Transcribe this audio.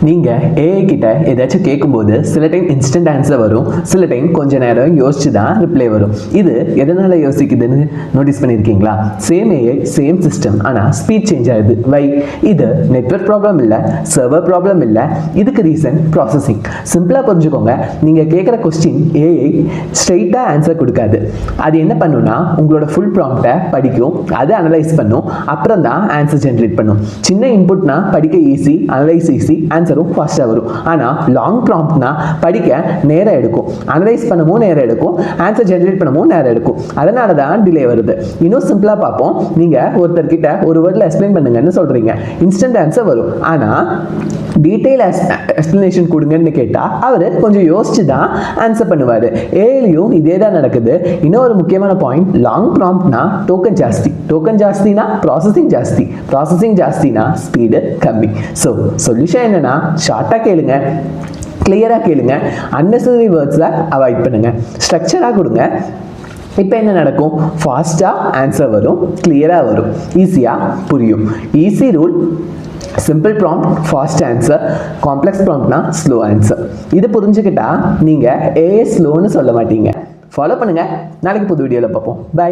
நீங்கள் ஏஐ கிட்ட ஏதாச்சும் கேட்கும்போது சில டைம் இன்ஸ்டன்ட் ஆன்சர் வரும், சில டைம் கொஞ்ச நேரம் யோசிச்சு தான் ரிப்ளை வரும். இது எதனால் யோசிக்குதுன்னு நோட்டீஸ் பண்ணியிருக்கீங்களா? சேம் ஏஐ சேம் சிஸ்டம், ஆனால் ஸ்பீட் சேஞ்ச் ஆகுது. வை? இது நெட்வொர்க் ப்ராப்ளம் இல்லை, சர்வர் ப்ராப்ளம் இல்லை, இதுக்கு ரீசன் ப்ராசஸிங். சிம்பிளாக புரிஞ்சுக்கோங்க, நீங்கள் கேட்குற கொஸ்டின் ஏஐ ஸ்ட்ரெயிட்டாக ஆன்சர் கொடுக்காது. அது என்ன பண்ணுன்னா உங்களோட ஃபுல் ப்ராம்ப்டை படிக்கும், அதை அனலைஸ் பண்ணும், அப்புறம் தான் ஆன்சர் ஜென்ரேட் பண்ணும். சின்ன இன்புட்னா படிக்க ஈஸி, அனலைஸ் ஈஸி, ஆன்சரும் ஃபாஸ்ட்டாக வரும். ஆனால் லாங் ப்ராம்ப்ட்னா படிக்க நேரம் எடுக்கும், அனலைஸ் பண்ணவும் நேரம் எடுக்கும், ஆன்சர் ஜென்ரேட் பண்ணவும் நேரம் எடுக்கும். அதனால தான் டிலே வருது. இன்னும் சிம்பிளாக பார்ப்போம். நீங்கள் ஒருத்தர்கிட்ட ஒரு வேர்டில் எக்ஸ்பிளைன் பண்ணுங்கன்னு சொல்கிறீங்க, இன்ஸ்டன்ட் ஆன்சர் வரும். ஆனால் டீட்டெயில் எக்ஸ்பிளனேஷன் கொடுங்கன்னு கேட்டால் அவர் கொஞ்சம் யோசிச்சு தான் ஆன்சர் பண்ணுவார். ஏஐலையும் இதே தான் நடக்குது. இன்னொரு முக்கியமான பாயிண்ட், லாங் ப்ராம்ப்ட்னா டோக்கன் ஜாஸ்தி, டோக்கன் ஜாஸ்தினா ப்ராசஸிங் ஜாஸ்தி, ப்ராசஸிங் ஜாஸ்தினா ஸ்பீடு கம்மி. ஸோ சொல்யூஷன் என்னன்னா, ஷார்ட்டாக கேளுங்க, கிளியராக கேளுங்க, அன்னெசரி வேர்ட்ஸை அவாய்ட் பண்ணுங்க, ஸ்ட்ரக்சராக கொடுங்க. இப்போ என்ன நடக்கும்? ஃபாஸ்ட்டாக ஆன்சர் வரும், கிளியராக வரும், ஈஸியாக புரியும். Easy rule: simple prompt fast answer, complex ப்ராம்ப்ட்னா ஸ்லோ ஆன்சர். இது புரிஞ்சுக்கிட்டா நீங்கள் ஏஐ ஸ்லோன்னு சொல்ல மாட்டீங்க. ஃபாலோ பண்ணுங்கள். நாளைக்கு புது வீடியோவில் பார்ப்போம். பை.